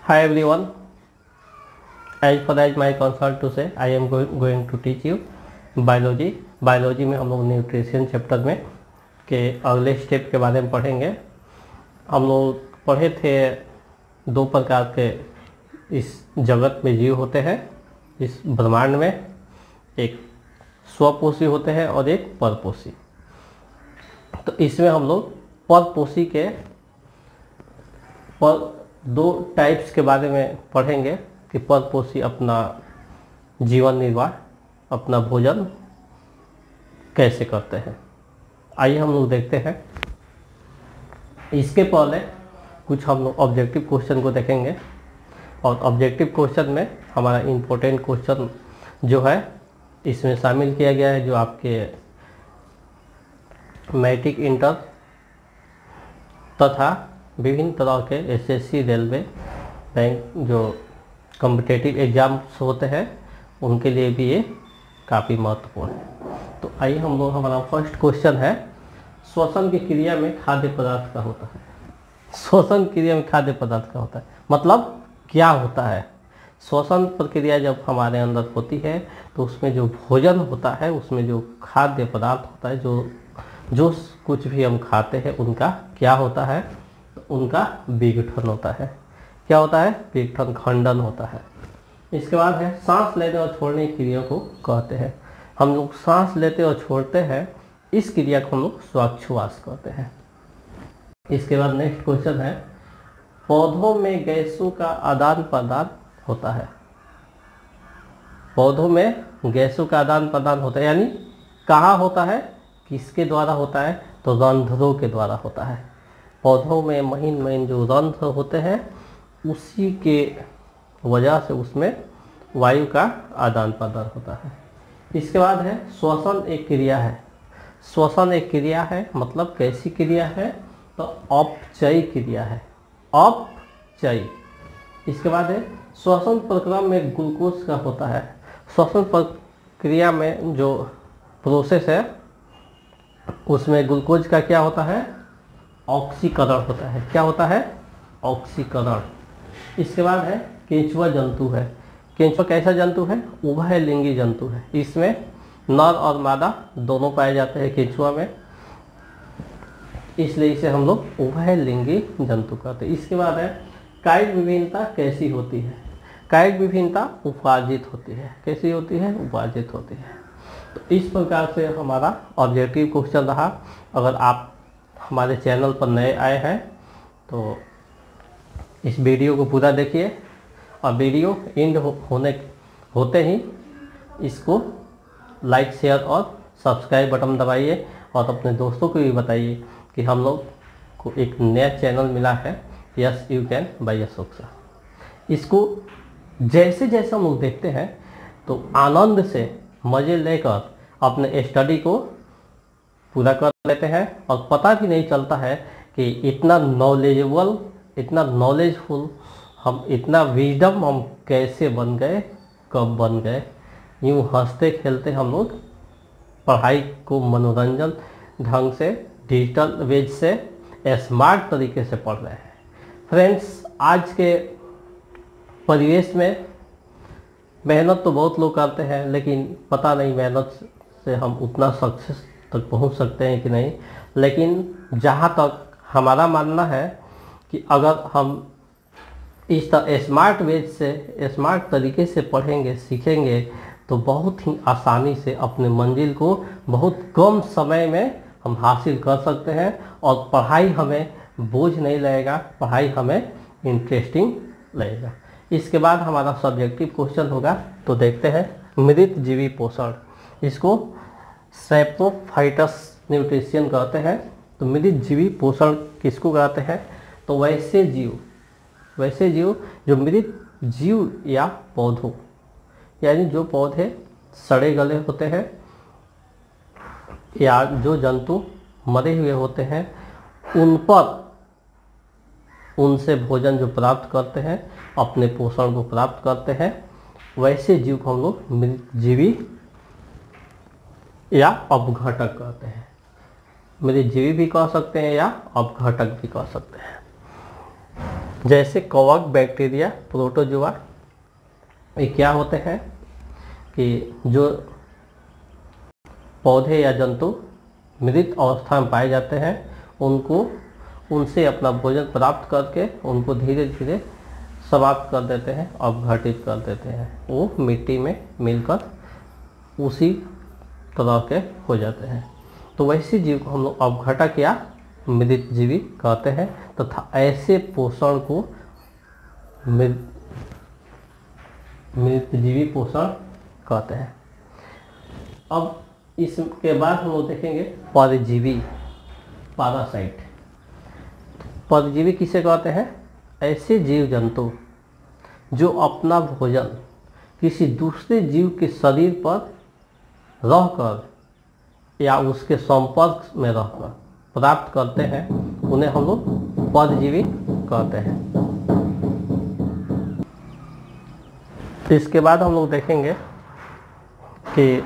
Hi everyone. As far as my concern to say, I am going to teach you biology. Biology में हम लोग nutrition chapter में के अगले step के बारे में पढ़ेंगे। हम लोग पढ़े थे दो प्रकार के इस जगत में जीव होते हैं, इस ब्रह्मांड में। एक स्वपोषी होते हैं और एक परपोषी। तो इसमें हम लोग परपोषी के दो टाइप्स के बारे में पढ़ेंगे कि परपोषी अपना जीवन निर्वाह, अपना भोजन कैसे करते हैं। आइए हम लोग देखते हैं। इसके पहले कुछ हम लोग ऑब्जेक्टिव क्वेश्चन को देखेंगे, और ऑब्जेक्टिव क्वेश्चन में हमारा इम्पोर्टेंट क्वेश्चन जो है इसमें शामिल किया गया है, जो आपके मैट्रिक, इंटर तथा विभिन्न तरह के एसएससी, रेलवे, बैंक जो कॉम्पिटिटिव एग्जाम्स होते हैं उनके लिए भी ये काफ़ी महत्वपूर्ण है। तो आइए हम लोग, हमारा फर्स्ट क्वेश्चन है, श्वसन की क्रिया में खाद्य पदार्थ का होता है। श्वसन क्रिया में खाद्य पदार्थ का होता है मतलब क्या होता है? श्वसन प्रक्रिया जब हमारे अंदर होती है तो उसमें जो भोजन होता है, उसमें जो खाद्य पदार्थ होता है, जो कुछ भी हम खाते हैं उनका क्या होता है? उनका विघटन होता है। क्या होता है? विघटन, खंडन होता है। इसके बाद है सांस लेने और छोड़ने की क्रिया को कहते हैं। हम लोग सांस लेते और छोड़ते हैं, इस क्रिया को हम लोग श्वासोच्छ्वास कहते हैं। इसके बाद नेक्स्ट क्वेश्चन है, पौधों में गैसों का आदान प्रदान होता है। पौधों में गैसों का आदान प्रदान होता है, यानी कहाँ होता है, किसके द्वारा होता है? तो रंध्रों के द्वारा होता है। पौधों में महीन महीन जो रंध्र होते हैं, उसी के वजह से उसमें वायु का आदान प्रदान होता है। इसके बाद है श्वसन एक क्रिया है। श्वसन एक क्रिया है मतलब कैसी क्रिया है? तो अपचयी क्रिया है, अपचयी। इसके बाद है श्वसन प्रक्रिया में ग्लूकोज का होता है। श्वसन प्रक्रिया में जो प्रोसेस है उसमें ग्लूकोज का क्या होता है? ऑक्सीकरण होता है। क्या होता है? ऑक्सीकरण। इसके बाद है केंचुआ जंतु है। केंचुआ कैसा जंतु है? उभयलिंगी जंतु है। इसमें नर और मादा दोनों पाए जाते हैं केंचुआ में, इसलिए इसे हम लोग उभयलिंगी जंतु कहते हैं। इसके बाद है कायिक विभिन्नता कैसी होती है? कायिक विभिन्नता उपार्जित होती है। कैसी होती है? उपार्जित होती है। तो इस प्रकार से हमारा ऑब्जेक्टिव क्वेश्चन रहा। अगर आप हमारे चैनल पर नए आए हैं तो इस वीडियो को पूरा देखिए, और वीडियो एंड होते ही इसको लाइक, शेयर और सब्सक्राइब बटन दबाइए, और अपने दोस्तों को भी बताइए कि हम लोग को एक नया चैनल मिला है, yes you can buy Ashok sir. इसको जैसे जैसे हम लोग देखते हैं तो आनंद से, मज़े लेकर अपने स्टडी को पूरा कर लेते हैं, और पता भी नहीं चलता है कि इतना नॉलेजेबल, इतना नॉलेजफुल, हम इतना विजडम हम कैसे बन गए, कब बन गए। यूँ हंसते खेलते हम लोग पढ़ाई को मनोरंजन ढंग से, डिजिटल वेज से, स्मार्ट तरीके से पढ़ रहे हैं। फ्रेंड्स, आज के परिवेश में मेहनत तो बहुत लोग करते हैं, लेकिन पता नहीं मेहनत से हम उतना सक्सेस तक पहुंच सकते हैं कि नहीं। लेकिन जहां तक हमारा मानना है कि अगर हम इस तरह स्मार्ट वेज से, स्मार्ट तरीके से पढ़ेंगे, सीखेंगे, तो बहुत ही आसानी से अपने मंजिल को बहुत कम समय में हम हासिल कर सकते हैं, और पढ़ाई हमें बोझ नहीं लगेगा, पढ़ाई हमें इंटरेस्टिंग लगेगा। इसके बाद हमारा सब्जेक्टिव क्वेश्चन होगा, तो देखते हैं। मृत जीवी पोषण, इसको सैप्रोफाइटस न्यूट्रिशन कहते हैं। तो मृत जीवी पोषण किसको कहते हैं? तो वैसे जीव जो मृत जीव या पौधों, यानी जो पौधे सड़े गले होते हैं, या जो जंतु मरे हुए होते हैं, उन पर, उनसे भोजन जो प्राप्त करते हैं, अपने पोषण को प्राप्त करते हैं, वैसे जीव को हम लोग मृतजीवी या अपघटक कहते हैं। मृतजीवी भी कह सकते हैं या अपघटक भी कह सकते हैं। जैसे कवक, बैक्टीरिया, प्रोटोजोआ, ये क्या होते हैं कि जो पौधे या जंतु मृत अवस्था में पाए जाते हैं उनसे अपना भोजन प्राप्त करके उनको धीरे धीरे समाप्त कर देते हैं, अपघटित कर देते हैं। वो मिट्टी में मिलकर उसी तरह के हो जाते हैं। तो वैसे जीव को हम लोग अपघटक या मृत जीवी कहते हैं तथा ऐसे पोषण को मृत जीवी पोषण कहते हैं। अब इसके बाद हम लोग देखेंगे परजीवी, पैरासाइट। परजीवी किसे कहते हैं? ऐसे जीव जंतु जो अपना भोजन किसी दूसरे जीव के शरीर पर रहकर या उसके संपर्क में रहकर प्राप्त करते हैं, उन्हें हम लोग परजीवी कहते हैं। इसके बाद हम लोग देखेंगे कि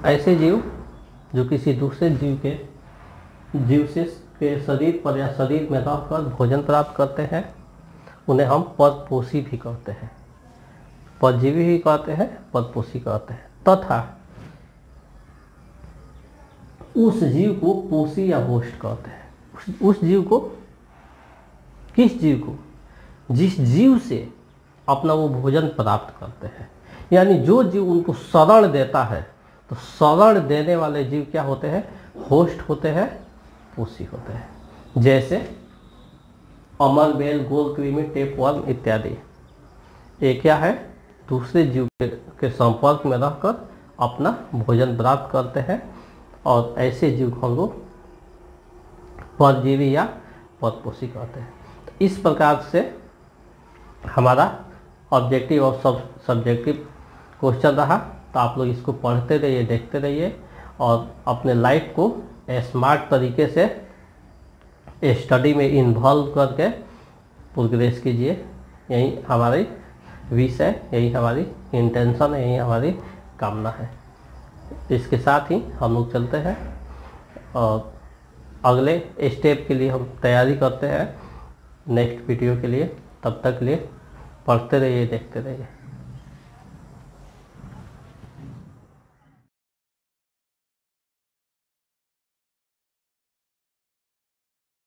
ऐसे जीव जो किसी दूसरे जीव के शरीर पर या शरीर में रहकर भोजन प्राप्त करते हैं, उन्हें हम परपोषी भी कहते हैं, परजीवी भी कहते हैं, परपोषी कहते हैं। तथा उस जीव को पोषी या होस्ट कहते हैं। उस जीव को, किस जीव को? जिस जीव से अपना वो भोजन प्राप्त करते हैं। यानी जो जीव उनको शरण देता है, तो शरण देने वाले जीव क्या होते हैं? होस्ट होते हैं, पोषी होते हैं। जैसे अमर बेल, गोलकृमि, टेपवर्म इत्यादि। ये क्या है? दूसरे जीव के संपर्क में रहकर अपना भोजन प्राप्त करते हैं और ऐसे जीव को हम लोग परजीवी या परपोषी कहते हैं। तो इस प्रकार से हमारा ऑब्जेक्टिव और सब्जेक्टिव क्वेश्चन रहा। तो आप लोग इसको पढ़ते रहिए, देखते रहिए और अपने लाइफ को स्मार्ट तरीके से स्टडी में इन्वॉल्व करके प्रोग्रेस कीजिए। यही हमारी विश है, यही हमारी इंटेंशन है, यही हमारी कामना है। इसके साथ ही हम लोग चलते हैं और अगले स्टेप के लिए हम तैयारी करते हैं नेक्स्ट वीडियो के लिए। तब तक के लिए पढ़ते रहिए, देखते रहिए।